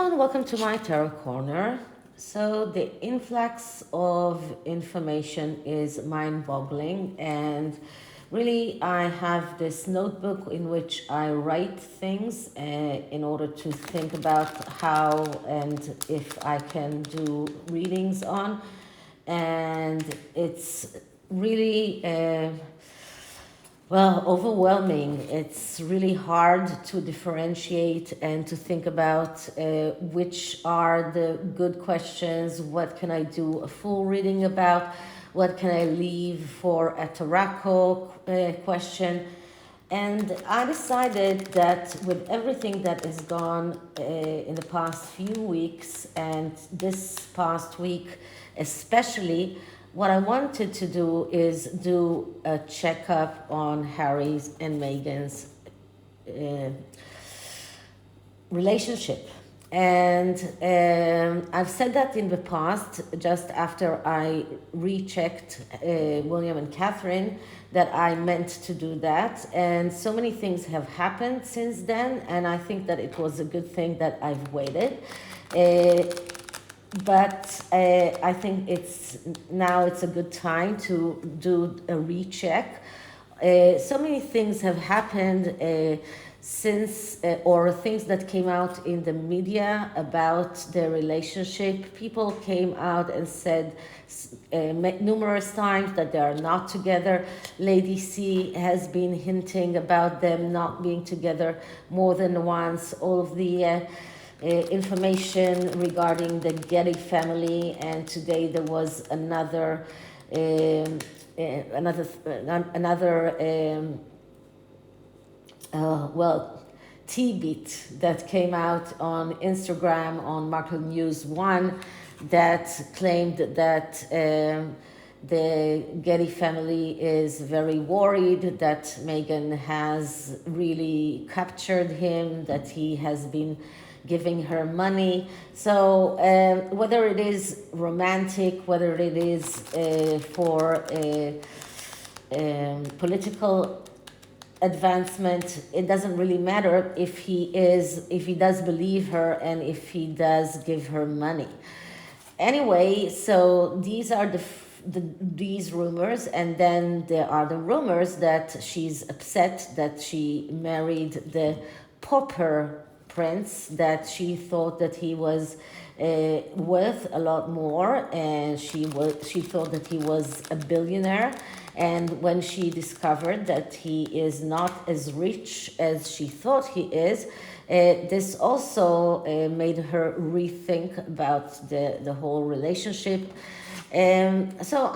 Hello and welcome to my Tarot Corner. So the influx of information is mind-boggling, and really I have this notebook in which I write things in order to think about how and if I can do readings on, and it's really overwhelming. It's really hard to differentiate and to think about which are the good questions, what can I do a full reading about, what can I leave for a tarot question. And I decided that with everything that is gone in the past few weeks, and this past week especially, what I wanted to do is do a checkup on Harry's and Meghan's relationship. And I've said that in the past, just after I rechecked William and Catherine, that I meant to do that. And so many things have happened since then, and I think that it was a good thing that I've waited. But I think it's a good time to do a recheck. So many things have happened since, or things that came out in the media about their relationship. People came out and said numerous times that they are not together. Lady C has been hinting about them not being together more than once. All of the information regarding the Getty family, and today there was another tidbit that came out on Instagram on Markle News 1 that claimed that the Getty family is very worried that Meghan has really captured him, that he has been giving her money. So whether it is romantic, whether it is for political advancement, it doesn't really matter if he does believe her and if he does give her money. Anyway, so these are these rumors, and then there are the rumors that she's upset that she married the pauper prince, that she thought that he was worth a lot more, and she thought that he was a billionaire. And when she discovered that he is not as rich as she thought he is, this also made her rethink about the whole relationship. So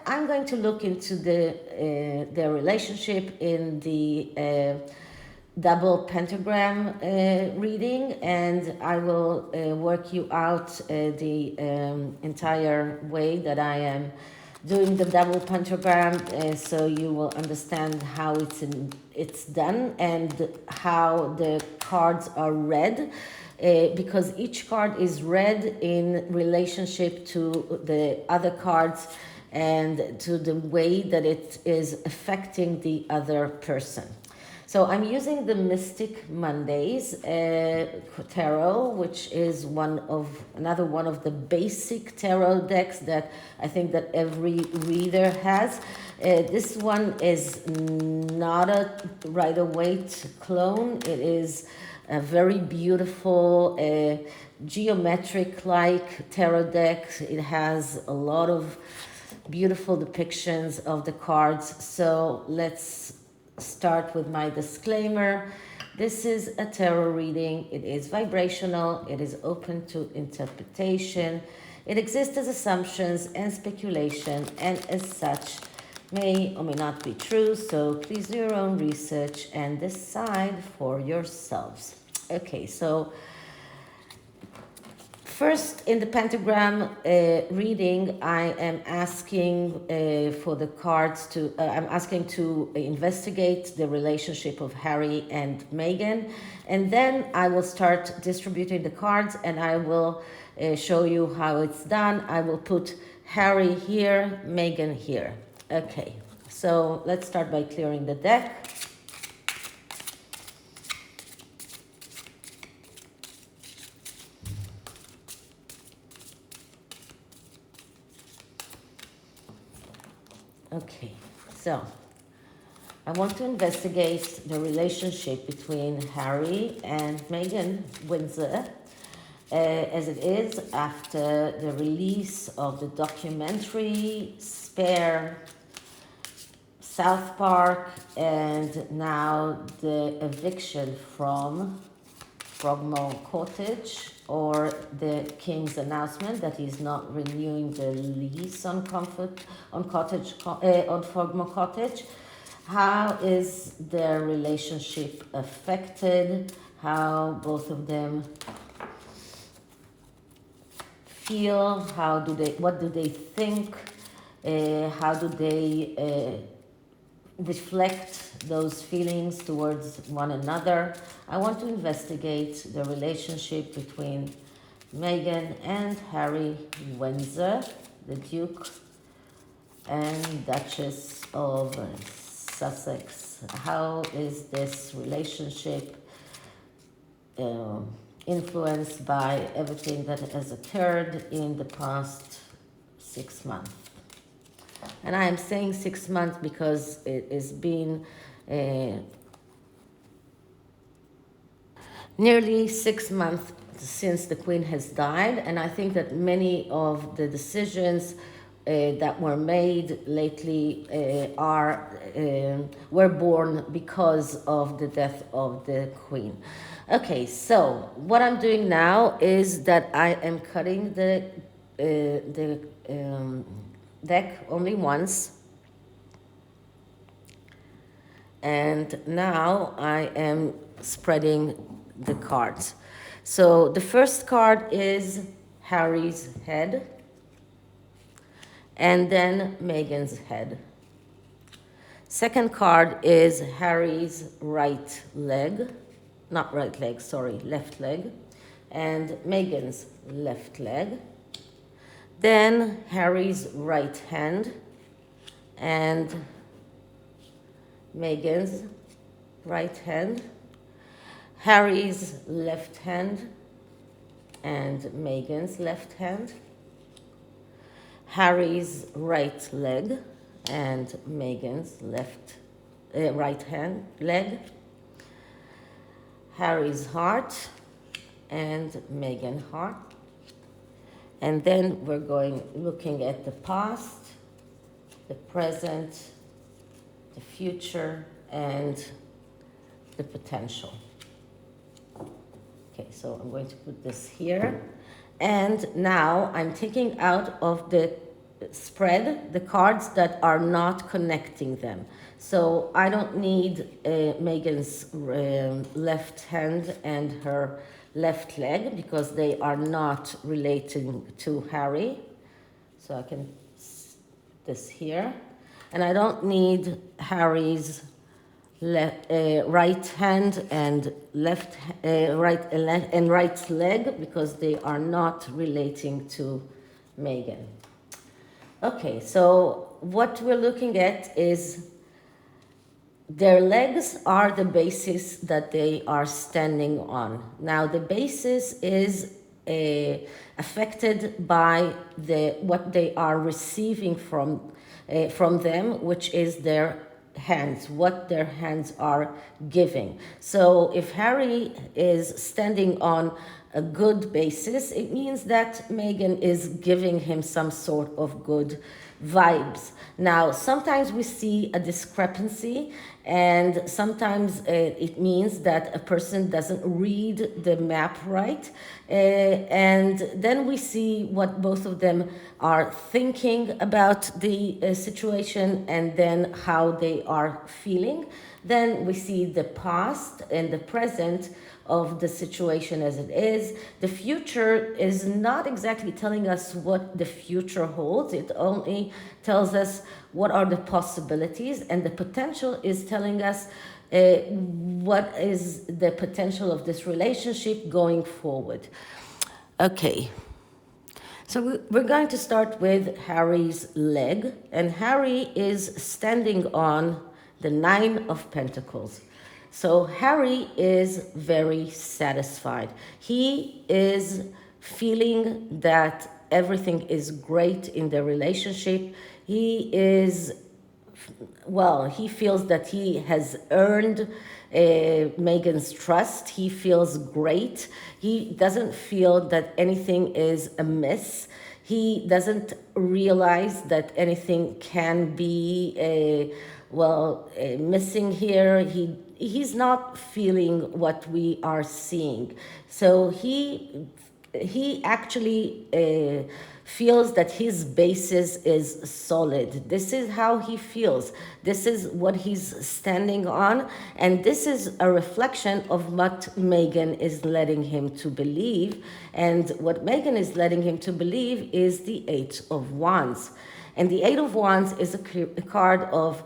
I'm going to look into their relationship in the double pentagram reading, and I will work you out the entire way that I am doing the double pentagram, so you will understand how it's done and how the cards are read, because each card is read in relationship to the other cards and to the way that it is affecting the other person. So I'm using the Mystic Mondays tarot, which is another one of the basic tarot decks that I think that every reader has. This one is not a Rider-Waite clone. It is a very beautiful geometric-like tarot deck. It has a lot of beautiful depictions of the cards. So let's start with my disclaimer. This is a tarot reading. It is vibrational. It is open to interpretation. It exists as assumptions and speculation, and as such may or may not be true. So please do your own research and decide for yourselves. Okay, so first, in the pentagram reading, I am asking for the cards to, I'm asking to investigate the relationship of Harry and Meghan. And then I will start distributing the cards, and I will show you how it's done. I will put Harry here, Meghan here. Okay, so let's start by clearing the deck. Okay, so I want to investigate the relationship between Harry and Meghan Windsor as it is after the release of the documentary Spare, South Park, and now the eviction from Frogmore Cottage, or the King's announcement that he's not renewing the lease on Frogmore Cottage. How is their relationship affected? How both of them feel? What do they think? How do they reflect those feelings towards one another? I want to investigate the relationship between Meghan and Harry Windsor, the Duke and Duchess of Sussex. How is this relationship influenced by everything that has occurred in the past 6 months? And I am saying 6 months because it has been nearly 6 months since the Queen has died, and I think that many of the decisions that were made lately were born because of the death of the Queen. Okay, so what I'm doing now is that I am cutting the deck only once, and now I am spreading the cards. So the first card is Harry's head, and then Meghan's head. Second card is Harry's right leg, not right leg, sorry, left leg, and Meghan's left leg. Then Harry's right hand and Meghan's right hand, Harry's left hand and Meghan's left hand, Harry's right leg and Meghan's right hand leg, Harry's heart and Meghan heart. And then we're looking at the past, the present, the future, and the potential. Okay, so I'm going to put this here. And now I'm taking out of the spread the cards that are not connecting them. So I don't need Meghan's left hand and her left leg because they are not relating to Harry. So I can put this here. And I don't need Harry's right hand and right leg because they are not relating to Meghan. Okay, so what we're looking at is their legs are the basis that they are standing on. Now, the basis is affected by what they are receiving from them, which is their hands, what their hands are giving. So if Harry is standing on a good basis, it means that Meghan is giving him some sort of good vibes. Now, sometimes we see a discrepancy, and sometimes it means that a person doesn't read the map right. And then we see what both of them are thinking about the situation and then how they are feeling. Then we see the past and the present of the situation as it is. The future is not exactly telling us what the future holds. It only tells us what are the possibilities, and the potential is telling us what is the potential of this relationship going forward. Okay. So we're going to start with Harry's leg, and Harry is standing on the 9 of Pentacles. So Harry is very satisfied. He is feeling that everything is great in the relationship. He is well, he feels that he has earned Meghan's trust. He feels great. He doesn't feel that anything is amiss. He doesn't realize that anything can be missing here. He's not feeling what we are seeing. So he actually feels that his basis is solid. This is how he feels. This is what he's standing on. And this is a reflection of what Meghan is letting him to believe. And what Meghan is letting him to believe is the Eight of Wands. And the Eight of Wands is a card of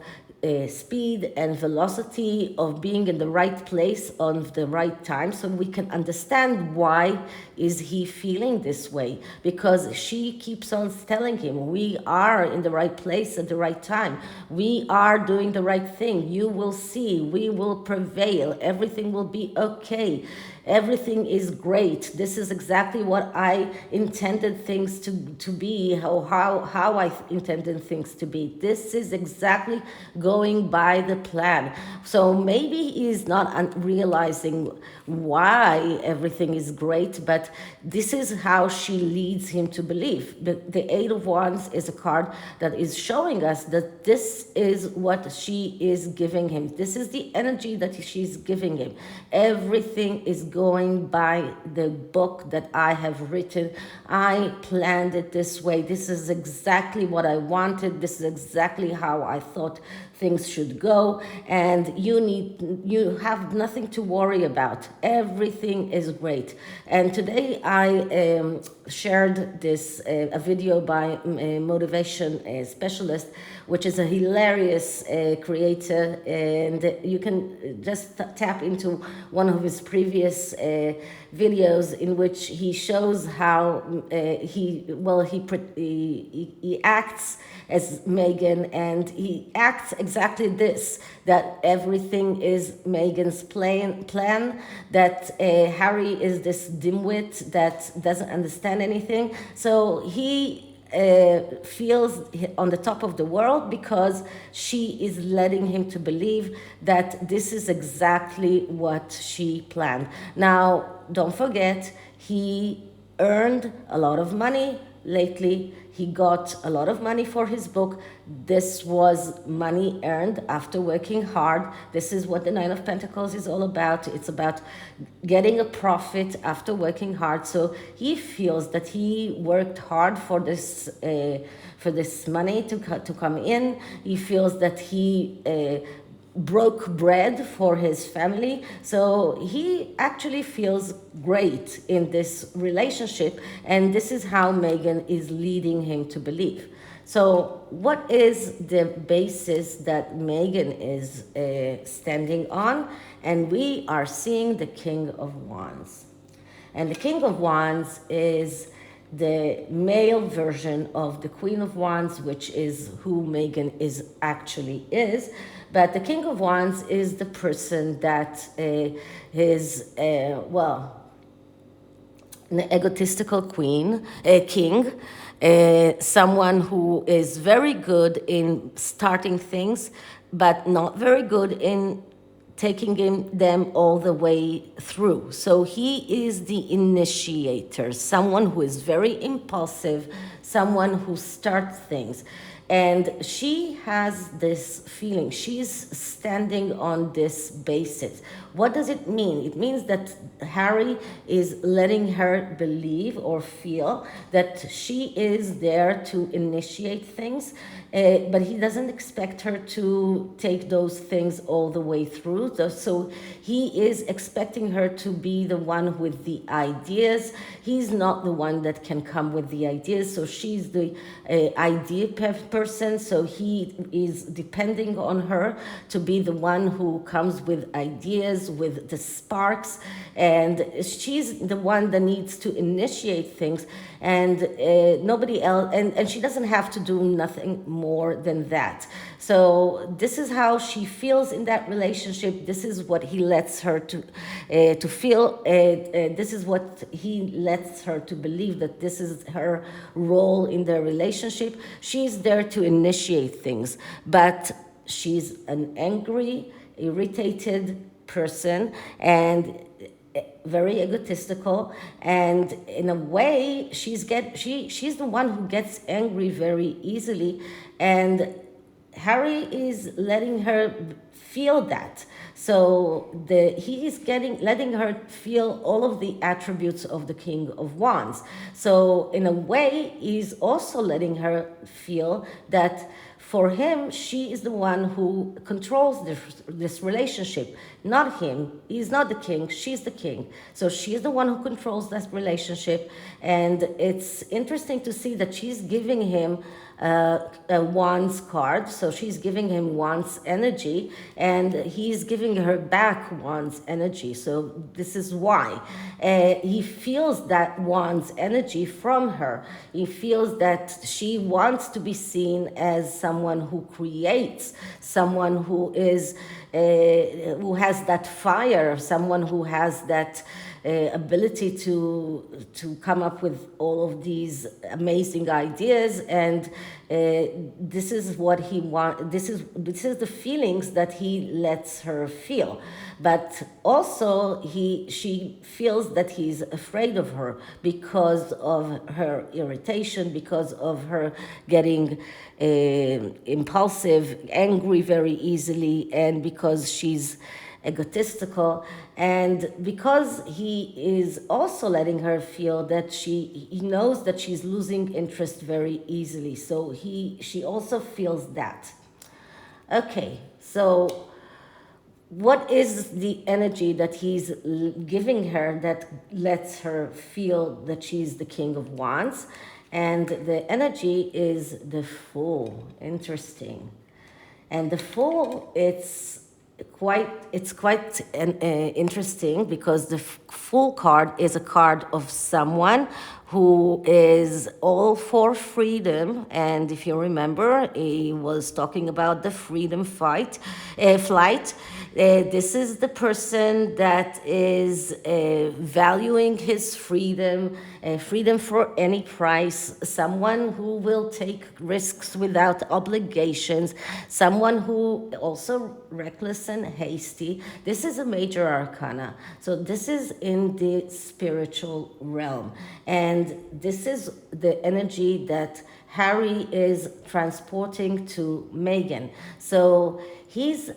speed and velocity, of being in the right place on the right time. So we can understand why is he feeling this way, because she keeps on telling him, we are in the right place at the right time, we are doing the right thing, you will see, we will prevail, everything will be okay, everything is great, this is exactly what I intended things to be, how I intended things to be, this is exactly going by the plan. So maybe he's not realizing why everything is great, but this is how she leads him to believe. The Eight of Wands is a card that is showing us that this is what she is giving him. This is the energy that she's giving him. Everything is going by the book that I have written. I planned it this way. This is exactly what I wanted. This is exactly how I thought things should go, and you have nothing to worry about. Everything is great. And today I shared this a video by a motivation specialist, which is a hilarious creator, and you can just tap into one of his previous videos in which he shows how he acts as Meghan, and he acts exactly this, that everything is Meghan's plan, that Harry is this dimwit that doesn't understand anything. So he feels on the top of the world because she is letting him to believe that this is exactly what she planned. Now, don't forget, he earned a lot of money lately. He got a lot of money for his book. This was money earned after working hard. This is what the Nine of Pentacles is all about. It's about getting a profit after working hard. So he feels that he worked hard for this money to come in. He feels that he broke bread for his family. So he actually feels great in this relationship, and this is how Meghan is leading him to believe. So what is the basis that Meghan is standing on? And we are seeing the King of Wands. And the King of Wands is the male version of the Queen of Wands, which is who Meghan actually is. But the King of Wands is the person that is, an egotistical king, someone who is very good in starting things, but not very good in taking them all the way through. So he is the initiator, someone who is very impulsive, someone who starts things. And she has this feeling, she's standing on this basis. What does it mean? It means that Harry is letting her believe or feel that she is there to initiate things, but he doesn't expect her to take those things all the way through. So he is expecting her to be the one with the ideas. He's not the one that can come with the ideas, so she's the idea person. So he is depending on her to be the one who comes with ideas, with the sparks, and she's the one that needs to initiate things, and nobody else, and she doesn't have to do nothing more than that. So this is how she feels in that relationship. This is what he lets her to feel. This is what he lets her to believe, that this is her role in the relationship. She's there to initiate things, but she's an angry, irritated person, and very egotistical, and in a way she's the one who gets angry very easily, and Harry is letting her feel that. So he is letting her feel all of the attributes of the King of Wands. So in a way, he's also letting her feel that for him, she is the one who controls this relationship, not him. He's not the king, she's the king. So she's the one who controls that relationship. And it's interesting to see that she's giving him a Wands card. So she's giving him Wands energy, and he's giving her back Wands energy. So this is why he feels that Wands energy from her. He feels that she wants to be seen as someone who creates, someone who is who has that fire, someone who has that ability to come up with all of these amazing ideas, and this is what he wants. This is the feelings that he lets her feel, but also she feels that he's afraid of her because of her irritation, because of her getting impulsive, angry very easily, and because she's egotistical, and because he is also letting her feel that he knows that she's losing interest very easily. So she also feels that. Okay, so what is the energy that he's giving her that lets her feel that she's the King of Wands? And the energy is the Fool. Interesting. And the Fool, it's quite interesting, because the Fool card is a card of someone who is all for freedom. And if you remember, he was talking about the freedom flight. This is the person that is valuing his freedom, freedom for any price, someone who will take risks without obligations, someone who also reckless and hasty. This is a major arcana. So this is in the spiritual realm. And this is the energy that Harry is transporting to Meghan. So he's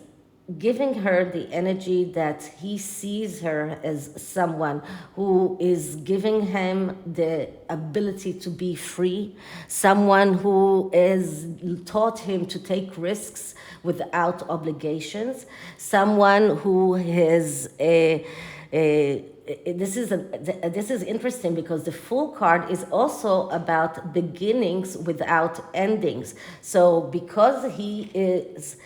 giving her the energy that he sees her as someone who is giving him the ability to be free, someone who has taught him to take risks without obligations, someone who has this is interesting, because the Fool card is also about beginnings without endings. So because he is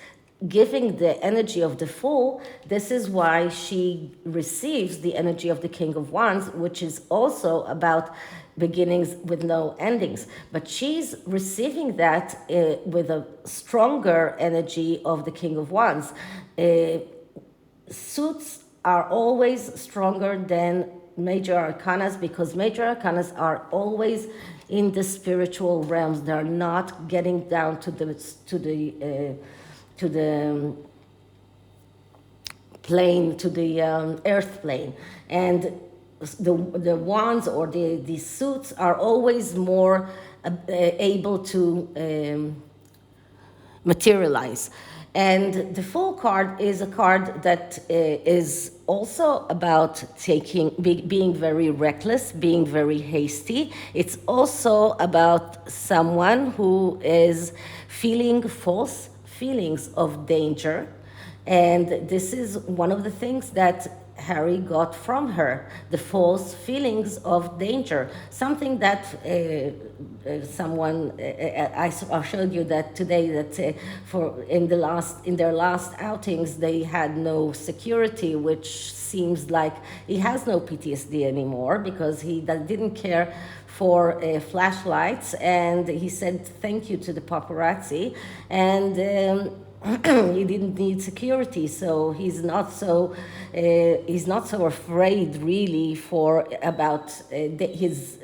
giving the energy of the Fool, this is why she receives the energy of the King of Wands, which is also about beginnings with no endings. But she's receiving that with a stronger energy of the King of Wands. Suits are always stronger than major arcanas, because major arcanas are always in the spiritual realms. They're not getting down to the plane, to the earth plane. And the wands or the suits are always more able to materialize. And the Fool card is a card that is also about being very reckless, being very hasty. It's also about someone who is feeling false feelings of danger. And this is one of the things that Harry got from her, the false feelings of danger. Something that I showed you that today, that in their last outings they had no security, which seems like he has no PTSD anymore, because he didn't care for flashlights, and he said thank you to the paparazzi, and he didn't need security, so he's not so afraid really for about his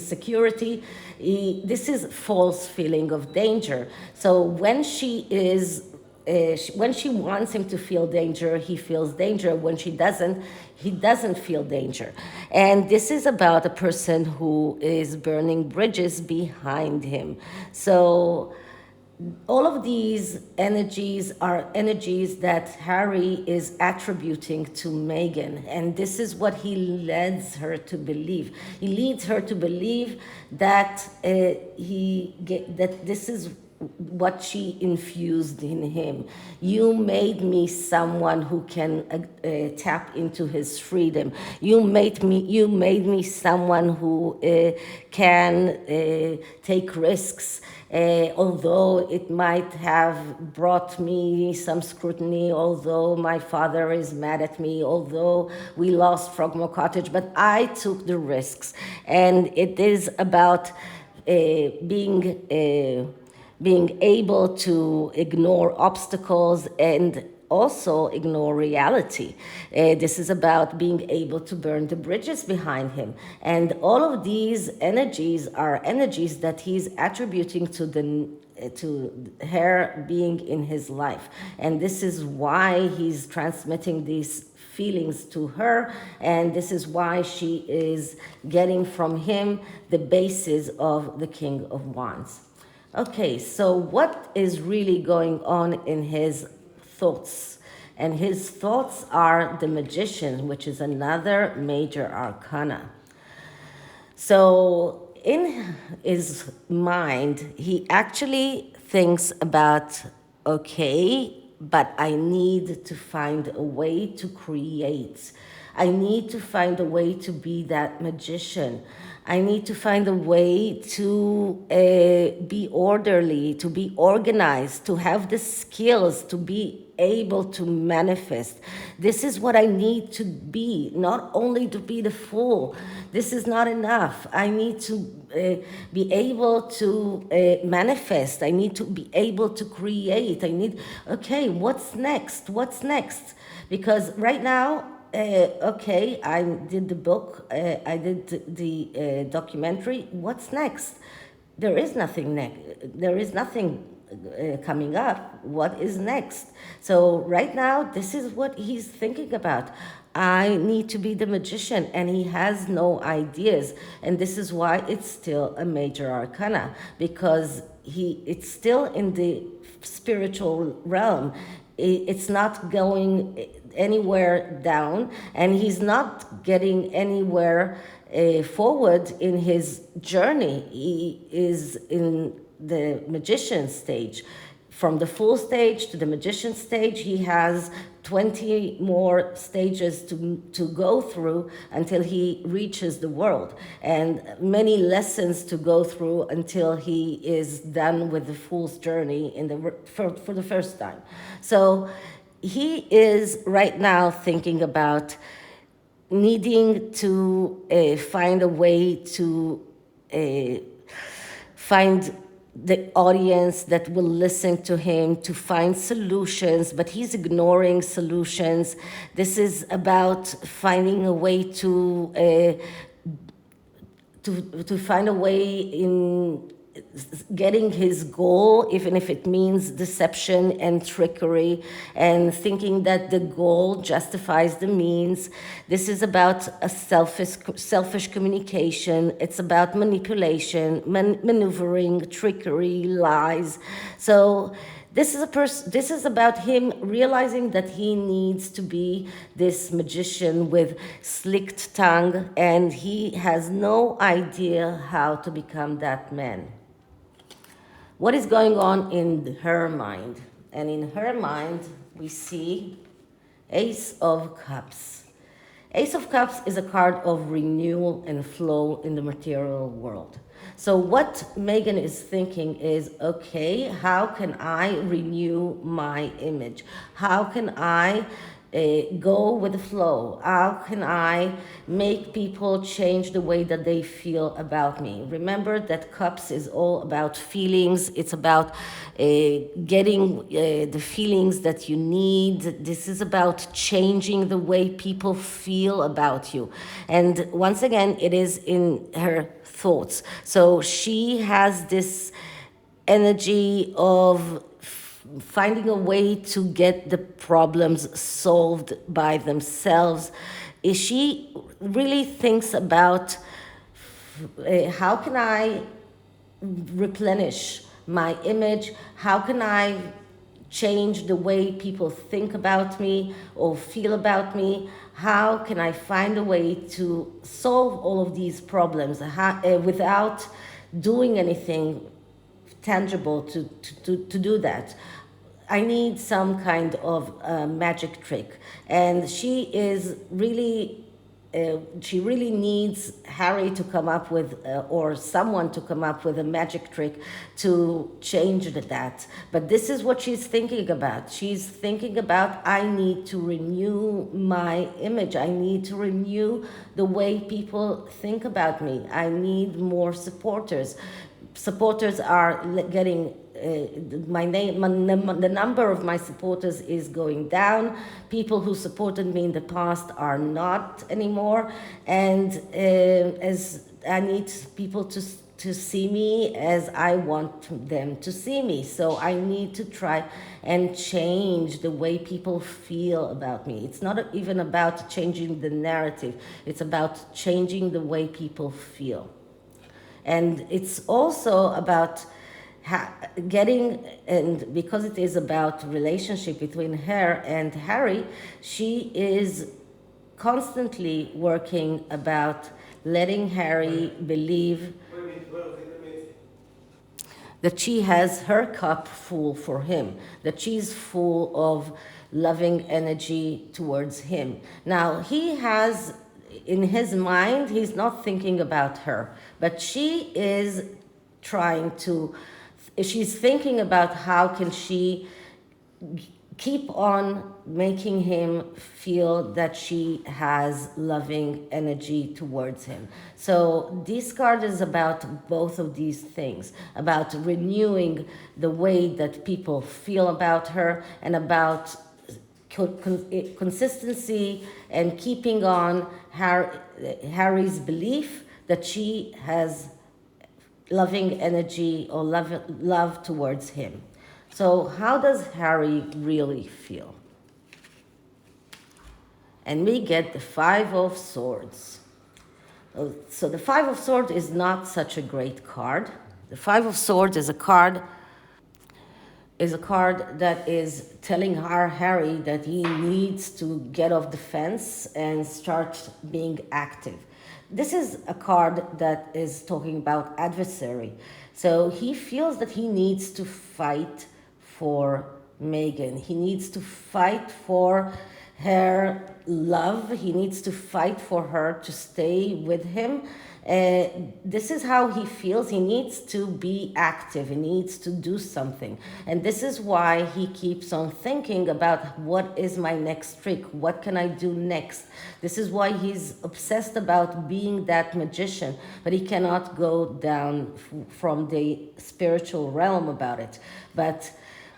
security. This is false feeling of danger. So when when she wants him to feel danger, he feels danger. When she doesn't, he doesn't feel danger. And this is about a person who is burning bridges behind him. So all of these energies are energies that Harry is attributing to Meghan, and this is what he leads her to believe. He leads her to believe that that this is what she infused in him. You made me someone who can tap into his freedom. You made me someone who can take risks. Although it might have brought me some scrutiny, although my father is mad at me, although we lost Frogmore Cottage, but I took the risks. And it is about being able to ignore obstacles and also ignore reality. This is about being able to burn the bridges behind him. And all of these energies are energies that he's attributing to her being in his life. And this is why he's transmitting these feelings to her, and this is why she is getting from him the basis of the King of Wands. Okay, so what is really going on in his thoughts? And his thoughts are the Magician, which is another major arcana. So in his mind, he actually thinks about, okay, but I need to find a way to create. I need to find a way to be that magician. I need to find a way to be orderly, to be organized, to have the skills to be able to manifest. This is what I need to be, not only to be the fool. This is not enough. I need to be able to manifest. I need to be able to create. Okay, what's next? What's next? Because right now, okay, I did the book, I did the documentary. What's next? There is nothing There is nothing coming up. What is next? So right now, this is what he's thinking about. I need to be the magician, and he has no ideas. And this is why it's still a major arcana, because it's still in the spiritual realm. It's not going anywhere down, and he's not getting anywhere forward in his journey. He is in the magician stage. From the full stage to the magician stage, he has 20 more stages to go through until he reaches the world, and many lessons to go through until he is done with the fool's journey for the first time. So he is right now thinking about needing to find a way to find the audience that will listen to him, to find solutions, but he's ignoring solutions. This is about finding a way to find a way in getting his goal, even if it means deception and trickery, and thinking that the goal justifies the means. This is about a selfish communication. It's about manipulation, maneuvering, trickery, lies. So this is about him realizing that he needs to be this magician with slicked tongue, and he has no idea how to become that man. What is going on in her mind? And in her mind, we see Ace of Cups. Ace of Cups is a card of renewal and flow in the material world. So what Meghan is thinking is, okay, how can I renew my image? How can I go with the flow? How can I make people change the way that they feel about me? Remember that cups is all about feelings. It's about getting the feelings that you need. This is about changing the way people feel about you. And once again, it is in her thoughts. So she has this energy of finding a way to get the problems solved by themselves. She really thinks about how can I replenish my image? How can I change the way people think about me or feel about me? How can I find a way to solve all of these problems without doing anything tangible to do that? I need some kind of magic trick. And she really needs Harry to come up with, or someone to come up with a magic trick to change that. But this is what she's thinking about. She's thinking about, I need to renew my image. I need to renew the way people think about me. I need more supporters. Supporters are getting the number of my supporters is going down. People who supported me in the past are not anymore, and as I need people to see me as I want them to see me. So I need to try and change the way people feel about me. It's not even about changing the narrative. It's about changing the way people feel. And it's also about getting, and because it is about relationship between her and Harry, she is constantly working about letting Harry believe that she has her cup full for him, that she's full of loving energy towards him. Now, he has, in his mind, he's not thinking about her, but she is trying to, she's thinking about how can she keep on making him feel that she has loving energy towards him. So this card is about both of these things, about renewing the way that people feel about her and about consistency and keeping on Harry's belief that she has loving energy or love towards him. So how does Harry really feel? And we get the Five of Swords. So the Five of Swords is not such a great card. The Five of Swords is a card that is telling Harry that he needs to get off the fence and start being active. This is a card that is talking about adversary. So he feels that he needs to fight for Meghan. He needs to fight for her love. He needs to fight for her to stay with him. This is how he feels. He needs to be active. He needs to do something. And this is why he keeps on thinking about what is my next trick? What can I do next? This is why he's obsessed about being that magician, but he cannot go down from the spiritual realm about it. But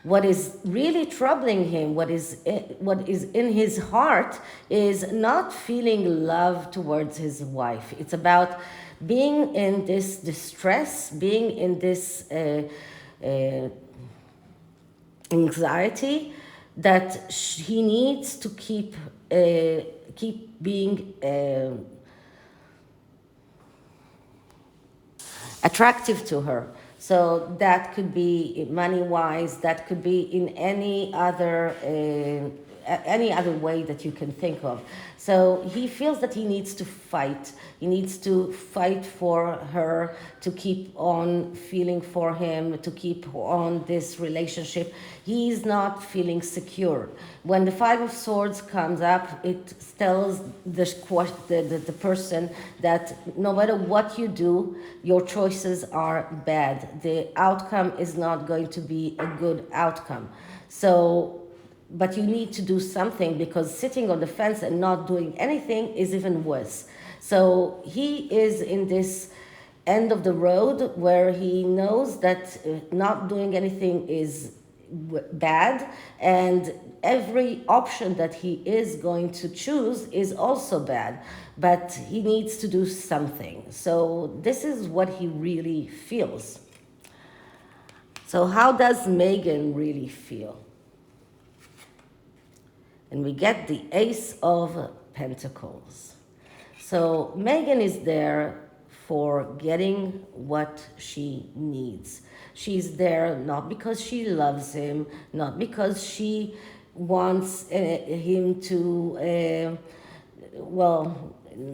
what is really troubling him, what is in his heart, is not feeling love towards his wife. It's about being in this distress, being in this anxiety that he needs to keep being attractive to her. So that could be money-wise, that could be in any other way that you can think of. So he feels that he needs to fight. He needs to fight for her, to keep on feeling for him, to keep on this relationship. He's not feeling secure. When the Five of Swords comes up, it tells the person that no matter what you do, your choices are bad. The outcome is not going to be a good outcome. So but you need to do something, because sitting on the fence and not doing anything is even worse. So he is in this end of the road where he knows that not doing anything is bad, and every option that he is going to choose is also bad, but he needs to do something. So this is what he really feels. So how does Meghan really feel? And we get the Ace of Pentacles. So Meghan is there for getting what she needs. She's there not because she loves him, not because she wants him to,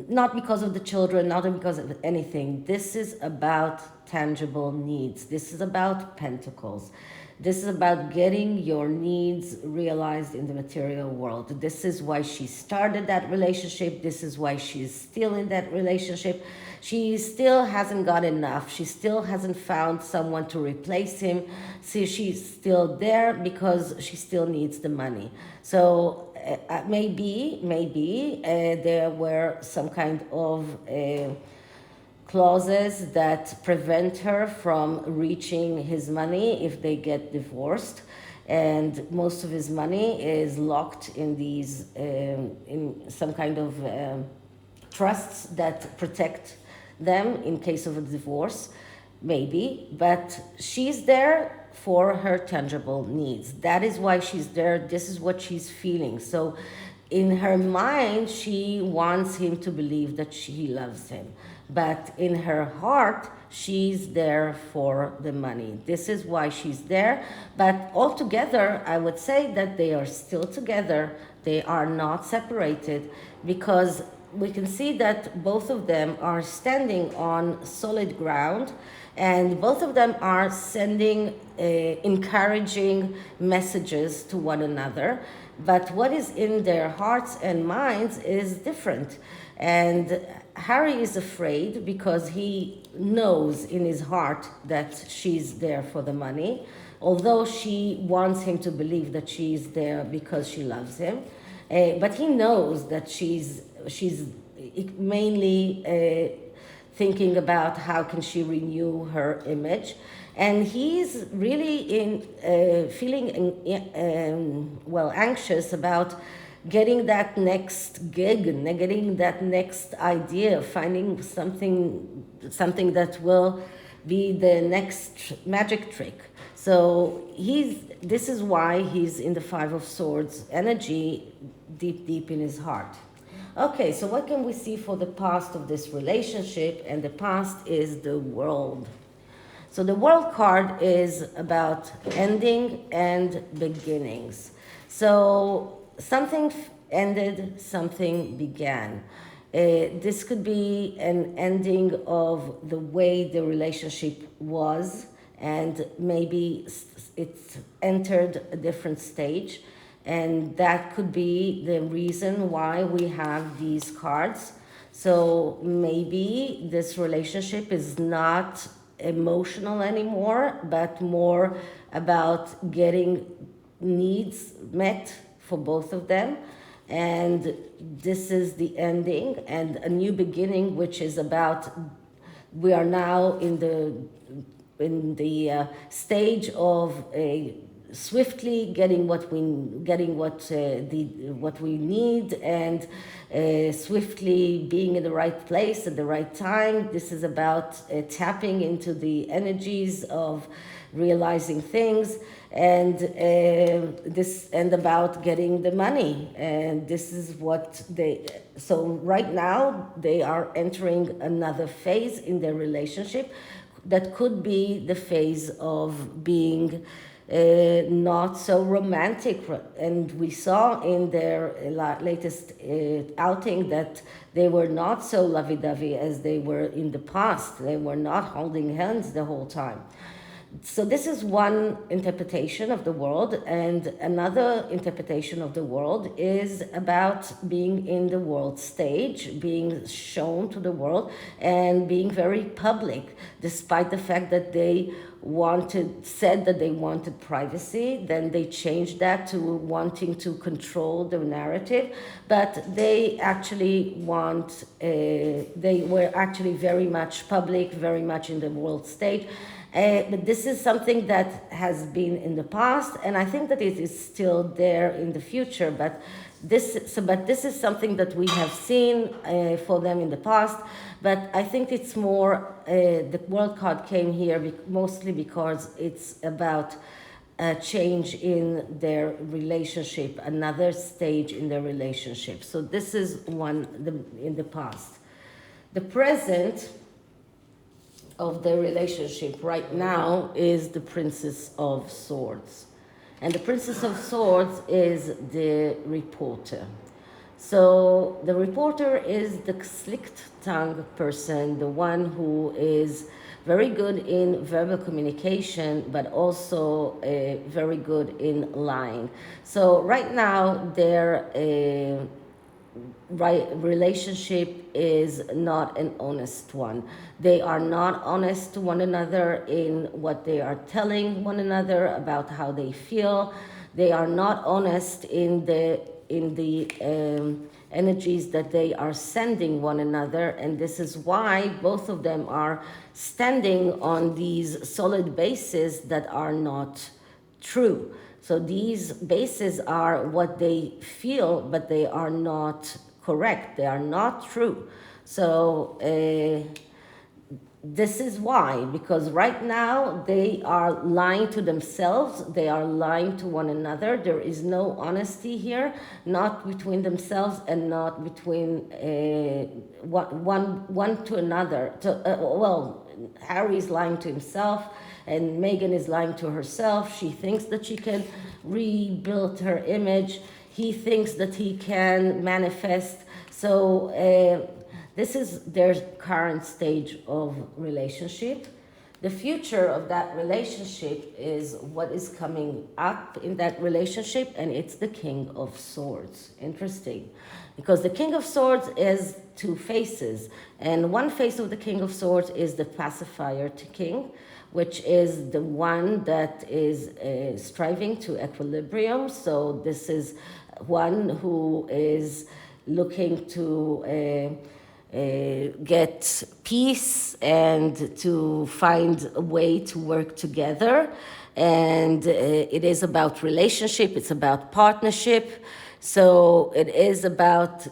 not because of the children, not because of anything. This is about tangible needs. This is about pentacles. This is about getting your needs realized in the material world. This is why she started that relationship. This is why she's still in that relationship. She still hasn't got enough. She still hasn't found someone to replace him. See, she's still there because she still needs the money. So maybe there were some kind of clauses that prevent her from reaching his money if they get divorced, and most of his money is locked in these in some kind of trusts that protect them in case of a divorce, maybe. But she's there for her tangible needs. That is why she's there. This is what she's feeling. So in her mind, she wants him to believe that she loves him. But in her heart, she's there for the money. This is why she's there. But altogether, I would say that they are still together. They are not separated, because we can see that both of them are standing on solid ground, and both of them are sending encouraging messages to one another. But what is in their hearts and minds is different. And Harry is afraid because he knows in his heart that she's there for the money, although she wants him to believe that she's there because she loves him. But he knows that she's mainly thinking about how can she renew her image. And he's really feeling anxious about getting that next gig, getting that next idea, finding something that will be the next magic trick. So this is why he's in the Five of Swords energy, deep in his heart. Okay, so what can we see for the past of this relationship? And the past is the World. So the World card is about ending and beginnings. So something ended, something began. This could be an ending of the way the relationship was, and maybe it's entered a different stage. And that could be the reason why we have these cards. So maybe this relationship is not emotional anymore, but more about getting needs met for both of them. And this is the ending and a new beginning, which is about, we are now in the stage of swiftly getting what we need, and swiftly being in the right place at the right time. This is about tapping into the energies of realizing things, and about getting the money. And this is what so right now they are entering another phase in their relationship that could be the phase of being not so romantic. And we saw in their latest outing that they were not so lovey-dovey as they were in the past. They were not holding hands the whole time. So this is one interpretation of the world, and another interpretation of the world is about being in the world stage, being shown to the world, and being very public, despite the fact that they said that they wanted privacy. Then they changed that to wanting to control the narrative, but they actually they were actually very much public, very much in the world stage. But this is something that has been in the past, and I think that it is still there in the future. But this is something that we have seen for them in the past. But I think it's more, the world card came here mostly because it's about a change in their relationship, another stage in their relationship. So this is in the past. The present of the relationship right now is the Princess of Swords. And the Princess of Swords is the reporter. So the reporter is the slick-tongued person, the one who is very good in verbal communication, but also very good in lying. So right now, their relationship is not an honest one. They are not honest to one another in what they are telling one another about how they feel. They are not honest in the energies that they are sending one another, and this is why both of them are standing on these solid bases that are not true. So these bases are what they feel, but they are not correct. They are not true. So this is why, because right now they are lying to themselves, they are lying to one another. There is no honesty here, not between themselves and not between one to another. Harry is lying to himself, and Meghan is lying to herself. She thinks that she can rebuild her image. He thinks that he can manifest. So this is their current stage of relationship. The future of that relationship is what is coming up in that relationship, and it's the King of Swords. Interesting, because the King of Swords is two faces, and one face of the King of Swords is the pacifier to king, which is the one that is striving to equilibrium. So this is one who is looking to get peace and to find a way to work together. And it is about relationship, it's about partnership. So it is about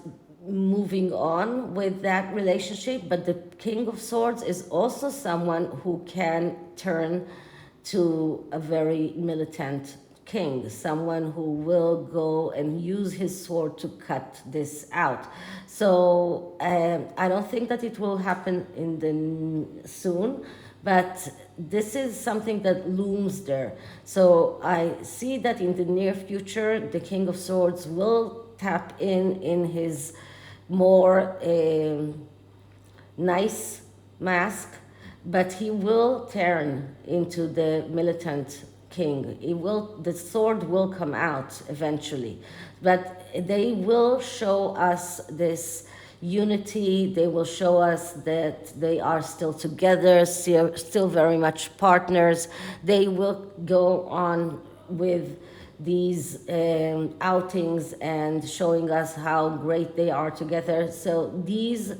moving on with that relationship. But the King of Swords is also someone who can turn to a very militant king, someone who will go and use his sword to cut this out. So I don't think that it will happen soon, but this is something that looms there. So I see that in the near future, the King of Swords will tap in his more nice mask, but he will turn into the militant king. The sword will come out eventually, but they will show us this unity. They will show us that they are still together, still very much partners. They will go on with these outings and showing us how great they are together. So these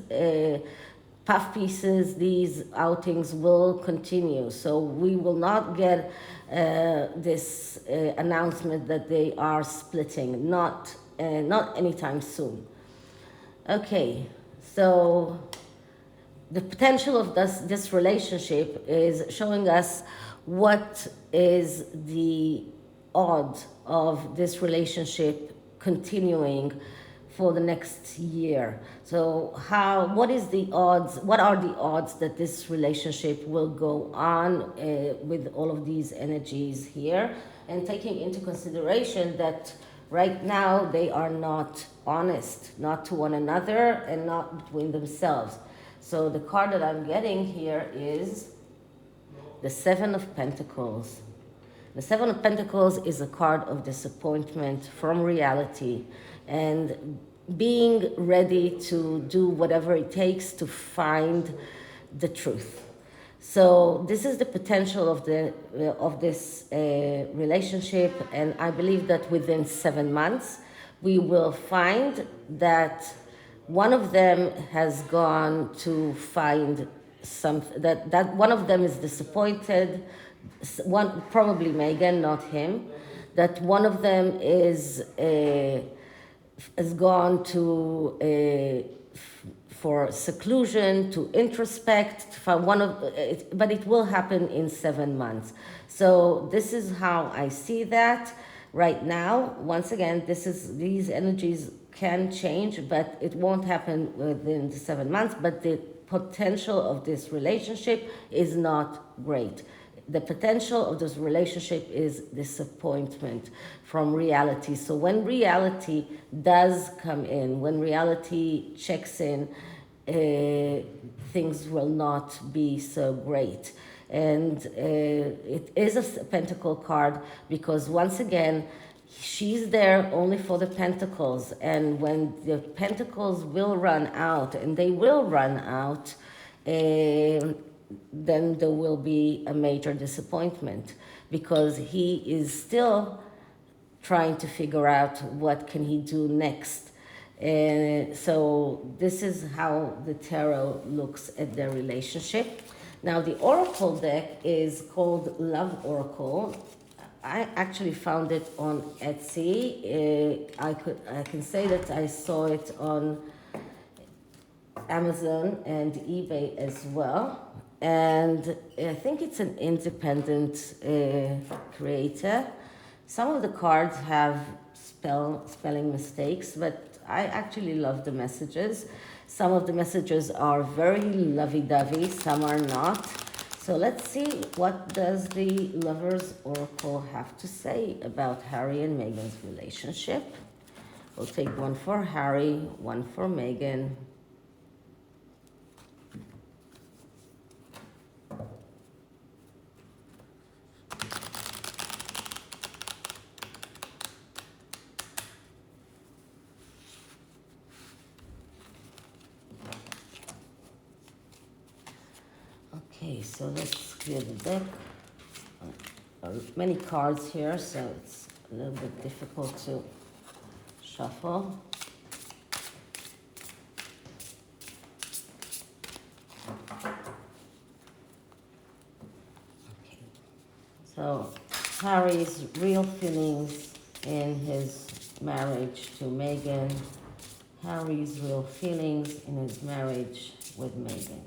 puff pieces, these outings will continue. So we will not get this announcement that they are splitting, not anytime soon. Okay, so the potential of this relationship is showing us what is the odds of this relationship continuing for the next year. So what are the odds that this relationship will go on with all of these energies here, and taking into consideration that right now they are not honest, not to one another and not between themselves. So the card that I'm getting here is the Seven of Pentacles. The Seven of Pentacles is a card of disappointment from reality and being ready to do whatever it takes to find the truth. So this is the potential of this relationship, and I believe that within 7 months we will find that one of them has gone to find something, that one of them is disappointed, one probably Meghan, not him, that one of them has gone to for seclusion, to introspect, to find one of it, but it will happen in 7 months. So this is how I see that right now. Once again, these energies can change, but it won't happen within the 7 months. But the potential of this relationship is not great. The potential of this relationship is disappointment from reality. So when reality does come in, when reality checks in, things will not be so great. And it is a pentacle card because once again, she's there only for the pentacles. And when the pentacles will run out, and they will run out, then there will be a major disappointment because he is still trying to figure out what can he do next. So this is how the tarot looks at their relationship. Now the oracle deck is called Love Oracle. I actually found it on Etsy. I can say that I saw it on Amazon and eBay as well. And I think it's an independent creator. Some of the cards have spelling mistakes, but I actually love the messages. Some of the messages are very lovey-dovey, some are not. So let's see, what does the Lovers Oracle have to say about Harry and Meghan's relationship? We'll take one for Harry, one for Meghan. Okay, so let's clear the deck. Many cards here, so it's a little bit difficult to shuffle. Okay, so Harry's real feelings in his marriage to Meghan. Harry's real feelings in his marriage with Meghan.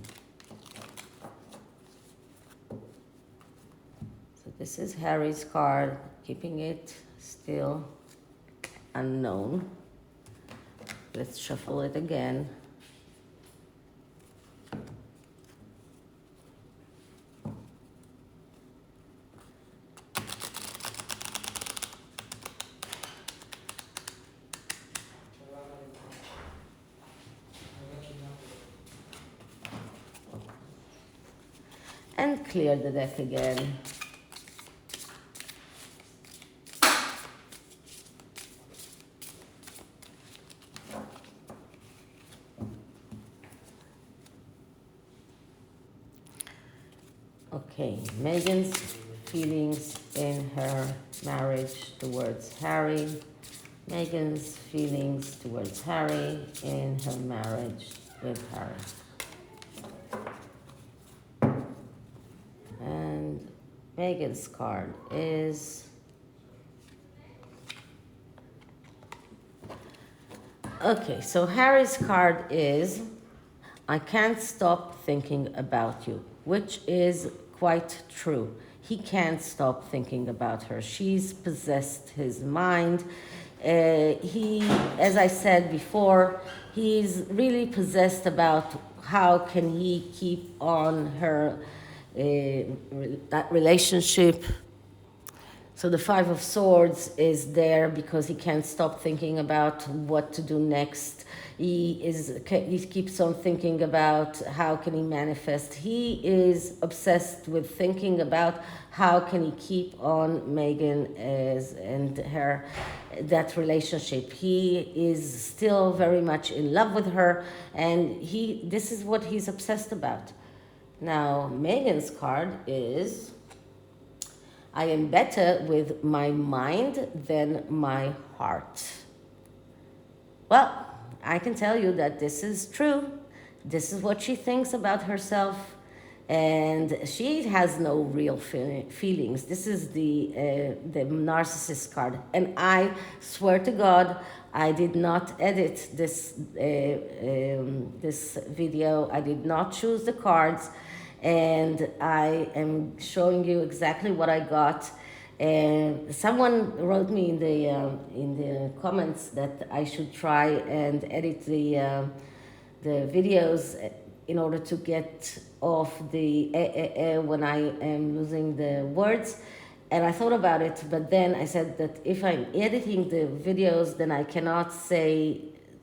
This is Harry's card, keeping it still unknown. Let's shuffle it again. And clear the deck again. Okay, Meghan's feelings in her marriage towards Harry. Meghan's feelings towards Harry in her marriage with Harry. And Meghan's card is... Okay, so Harry's card is, I can't stop thinking about you, which is quite true. He can't stop thinking about her. She's possessed his mind. As I said before, he's really possessed about how can he keep on her that relationship. So the Five of Swords is there because he can't stop thinking about what to do next. He keeps on thinking about how can he manifest. He is obsessed with thinking about how can he keep on Meghan and her that relationship. He is still very much in love with her, and this is what he's obsessed about. Now Meghan's card is, I am better with my mind than my heart. Well, I can tell you that this is true. This is what she thinks about herself, and she has no real feelings. This is the narcissist card, and I swear to God, I did not edit this this video. I did not choose the cards, and I am showing you exactly what I got. And someone wrote me in the comments that I should try and edit the videos in order to get off the when I am losing the words. And I thought about it, but then I said that if I'm editing the videos, then I cannot say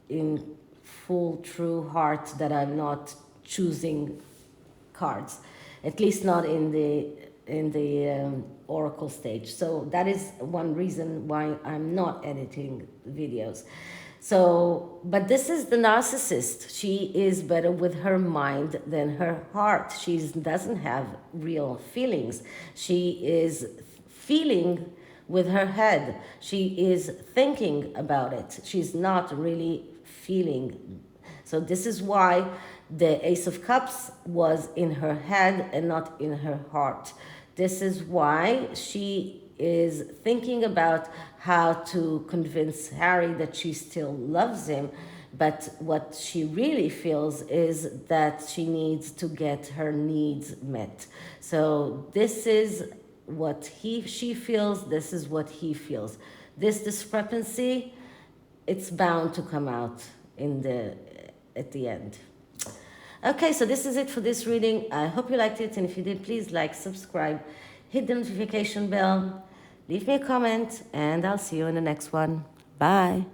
in full true heart that I'm not choosing cards, at least not in the oracle stage. So that is one reason why I'm not editing videos. So, but this is the narcissist. She is better with her mind than her heart. She doesn't have real feelings. She is feeling with her head. She is thinking about it. She's not really feeling. So this is why the Ace of Cups was in her head and not in her heart. This is why she is thinking about how to convince Harry that she still loves him, but what she really feels is that she needs to get her needs met. So this is what she feels, this is what he feels. This discrepancy, it's bound to come out at the end. Okay, so this is it for this reading. I hope you liked it, and if you did, please like, subscribe, hit the notification bell, leave me a comment, and I'll see you in the next one. Bye.